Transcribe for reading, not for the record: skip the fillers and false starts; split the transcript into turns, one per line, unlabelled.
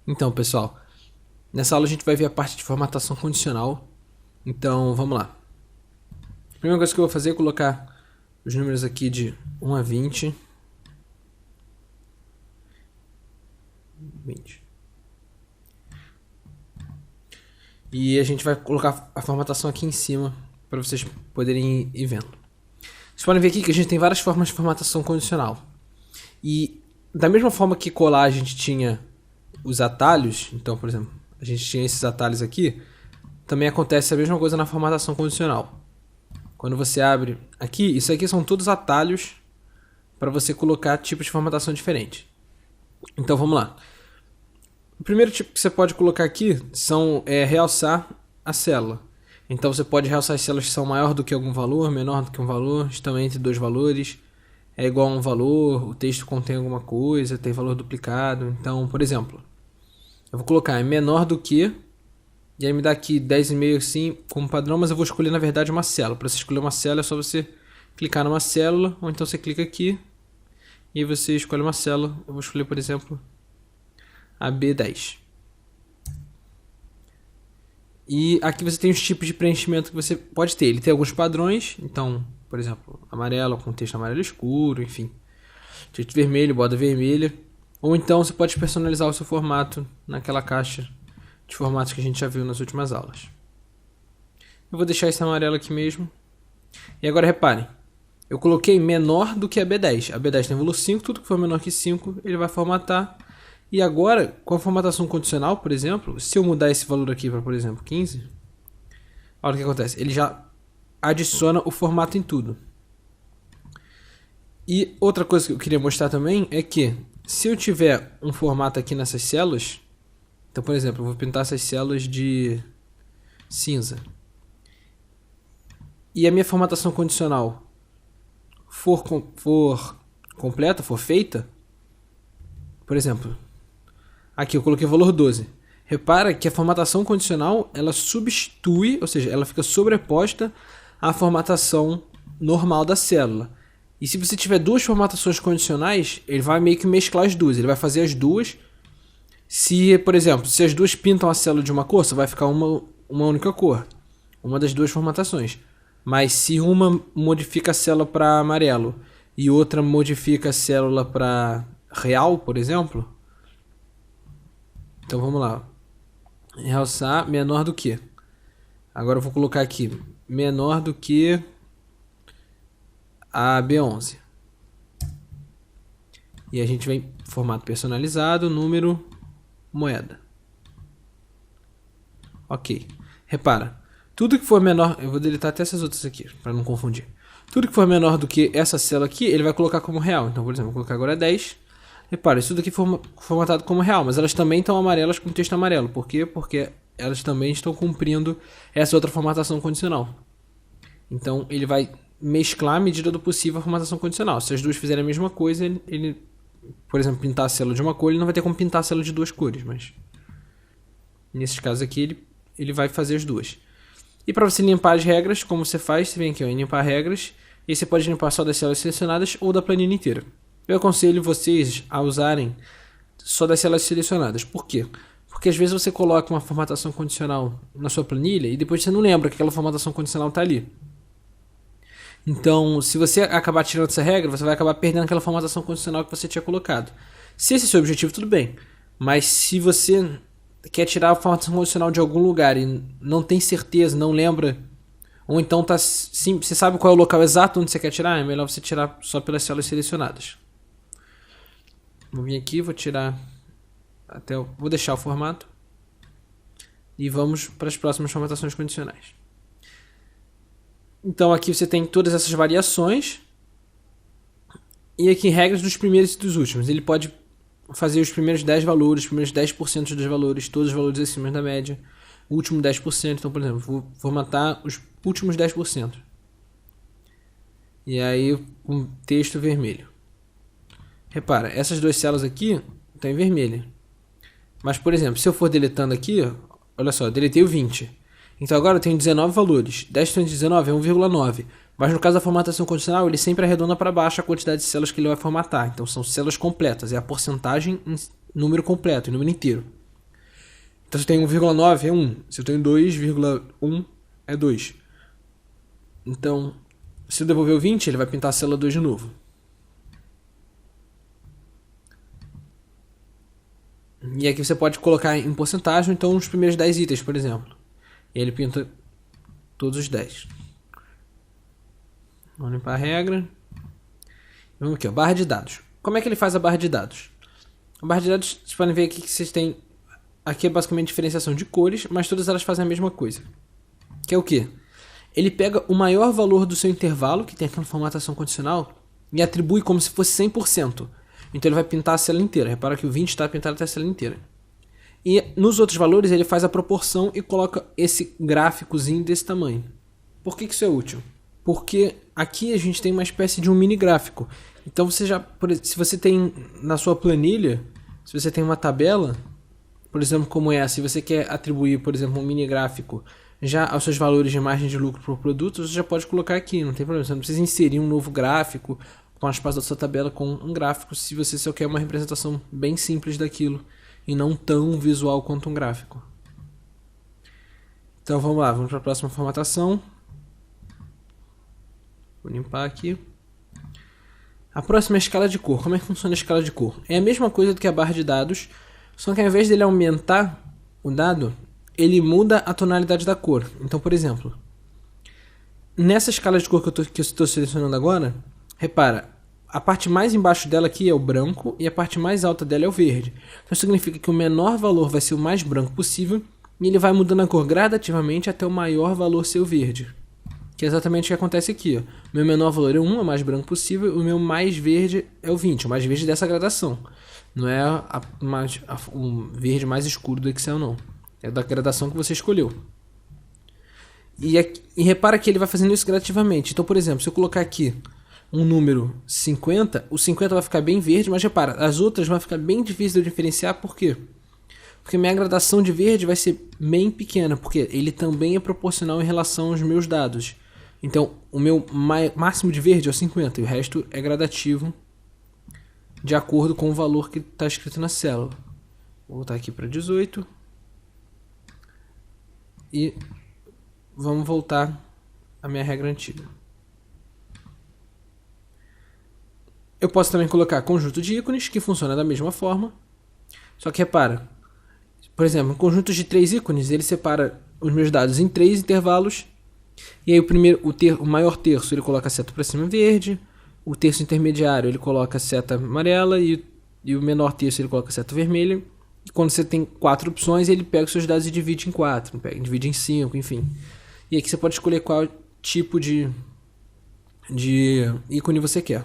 Então, pessoal, nessa aula a gente vai ver a parte de formatação condicional. Então, vamos lá. A primeira coisa que eu vou fazer é colocar os números aqui de 1 a 20. 20. E a gente vai colocar a formatação aqui em cima para vocês poderem ir vendo. Vocês podem ver aqui que a gente tem várias formas de formatação condicional. E da mesma forma que colar a gente tinha os atalhos, então, por exemplo, a gente tinha esses atalhos aqui, também acontece a mesma coisa na formatação condicional. Quando você abre aqui, isso aqui são todos atalhos para você colocar tipos de formatação diferentes. Então vamos lá. O primeiro tipo que você pode colocar aqui é realçar a célula. Então você pode realçar as células que são maior do que algum valor, menor do que um valor, estão entre dois valores, é igual a um valor, o texto contém alguma coisa, tem valor duplicado. Então, por exemplo, eu vou colocar é menor do que, e aí me dá aqui 10,5 assim como padrão, mas eu vou escolher na verdade uma célula. Para você escolher uma célula é só você clicar numa célula, ou então você clica aqui, e aí você escolhe uma célula. Eu vou escolher, por exemplo, a B10. E aqui você tem os tipos de preenchimento que você pode ter. Ele tem alguns padrões, então, por exemplo, amarelo com texto amarelo escuro, enfim. Texto vermelho, borda vermelha. Ou então você pode personalizar o seu formato naquela caixa de formatos que a gente já viu nas últimas aulas. Eu vou deixar esse amarelo aqui mesmo. E agora reparem, eu coloquei menor do que a B10. A B10 tem valor 5, tudo que for menor que 5 ele vai formatar. E agora, com a formatação condicional, por exemplo, se eu mudar esse valor aqui para, por exemplo, 15, olha o que acontece. Ele já adiciona o formato em tudo. E outra coisa que eu queria mostrar também é que, se eu tiver um formato aqui nessas células, então, por exemplo, eu vou pintar essas células de cinza, e a minha formatação condicional for completa, for feita, por exemplo, aqui eu coloquei o valor 12. Repara que a formatação condicional, ela substitui, ou seja, ela fica sobreposta à formatação normal da célula. E se você tiver duas formatações condicionais, ele vai meio que mesclar as duas. Ele vai fazer as duas. Se, por exemplo, se as duas pintam a célula de uma cor, só vai ficar uma única cor. Uma das duas formatações. Mas se uma modifica a célula para amarelo e outra modifica a célula para real, por exemplo. Então vamos lá. Realçar menor do que. Agora eu vou colocar aqui menor do que a B11. E a gente vem formato personalizado, número, moeda. Ok. Repara, tudo que for menor, eu vou deletar até essas outras aqui, para não confundir. Tudo que for menor do que essa célula aqui, ele vai colocar como real. Então, por exemplo, eu vou colocar agora 10. Repara, isso daqui foi formatado como real, mas elas também estão amarelas com texto amarelo. Por quê? Porque elas também estão cumprindo essa outra formatação condicional. Então, ele vai mesclar à medida do possível a formatação condicional. Se as duas fizerem a mesma coisa, ele, por exemplo, pintar a célula de uma cor, ele não vai ter como pintar a célula de duas cores, mas nesses casos aqui, ele vai fazer as duas. E para você limpar as regras, como você faz? Você vem aqui em limpar regras, e você pode limpar só das células selecionadas ou da planilha inteira. Eu aconselho vocês a usarem só das células selecionadas. Por quê? Porque às vezes você coloca uma formatação condicional na sua planilha e depois você não lembra que aquela formatação condicional está ali. Então, se você acabar tirando essa regra, você vai acabar perdendo aquela formatação condicional que você tinha colocado. Se esse é o seu objetivo, tudo bem. Mas se você quer tirar a formatação condicional de algum lugar e não tem certeza, não lembra, ou então sim, você sabe qual é o local exato onde você quer tirar, é melhor você tirar só pelas células selecionadas. Vou vir aqui, vou tirar vou deixar o formato e vamos para as próximas formatações condicionais. Então aqui você tem todas essas variações e aqui regras dos primeiros e dos últimos. Ele pode fazer os primeiros 10 valores, os primeiros 10% dos valores, todos os valores acima da média, o último 10%. Então, por exemplo, vou formatar os últimos 10%. E aí um texto vermelho. Repara, essas duas células aqui estão em vermelho. Mas, por exemplo, se eu for deletando aqui, olha só, eu deletei o 20. Então agora eu tenho 19 valores. 10 × 19 é 1,9. Mas no caso da formatação condicional, ele sempre arredonda para baixo a quantidade de células que ele vai formatar. Então são células completas. É a porcentagem em número completo, em número inteiro. Então se eu tenho 1,9 é 1. Se eu tenho 2,1 é 2. Então, se eu devolver o 20, ele vai pintar a célula 2 de novo. E aqui você pode colocar em porcentagem, então os primeiros 10 itens, por exemplo. E ele pinta todos os 10. Vamos limpar a regra. Vamos aqui, ó, barra de dados. Como é que ele faz a barra de dados? A barra de dados, vocês podem ver aqui que vocês têm... Aqui é basicamente diferenciação de cores, mas todas elas fazem a mesma coisa. Que é o quê? Ele pega o maior valor do seu intervalo, que tem aquela formatação condicional, e atribui como se fosse 100%. Então ele vai pintar a célula inteira. Repara que o 20 está pintado até a célula inteira. E nos outros valores ele faz a proporção e coloca esse gráficozinho desse tamanho. Por que isso é útil? Porque aqui a gente tem uma espécie de um mini gráfico. Então você já, se você tem na sua planilha, se você tem uma tabela, por exemplo, como essa, se você quer atribuir, por exemplo, um mini gráfico já aos seus valores de margem de lucro por produto, você já pode colocar aqui, não tem problema. Você não precisa inserir um novo gráfico com as partes da sua tabela com um gráfico, se você só quer uma representação bem simples daquilo e não tão visual quanto um gráfico. Então vamos lá, vamos para a próxima formatação. Vou limpar aqui. A próxima é a escala de cor. Como é que funciona a escala de cor? É a mesma coisa do que a barra de dados, só que ao invés dele aumentar o dado, ele muda a tonalidade da cor. Então, por exemplo, nessa escala de cor que eu estou selecionando agora, repara, a parte mais embaixo dela aqui é o branco e a parte mais alta dela é o verde. Então significa que o menor valor vai ser o mais branco possível e ele vai mudando a cor gradativamente até o maior valor ser o verde. Que é exatamente o que acontece aqui. Ó. O meu menor valor é 1, é o mais branco possível, o meu mais verde é o 20, o mais verde dessa gradação. Não é o verde mais escuro do Excel, não. É da gradação que você escolheu. E repara que ele vai fazendo isso gradativamente. Então, por exemplo, se eu colocar aqui um número 50, o 50 vai ficar bem verde, mas repara, as outras vão ficar bem difíceis de diferenciar, por quê? Porque minha gradação de verde vai ser bem pequena, porque ele também é proporcional em relação aos meus dados. Então, o meu máximo de verde é o 50 e o resto é gradativo de acordo com o valor que está escrito na célula. Vou voltar aqui para 18 e vamos voltar à minha regra antiga. Eu posso também colocar conjunto de ícones, que funciona da mesma forma. Só que repara, por exemplo, um conjunto de 3 ícones, ele separa os meus dados em 3 intervalos. E aí o maior terço ele coloca a seta para cima verde, o terço intermediário ele coloca a seta amarela e o menor terço ele coloca a seta vermelha. E quando você tem 4 opções, ele pega os seus dados e divide em 4, divide em 5, enfim. E aqui você pode escolher qual tipo de ícone você quer.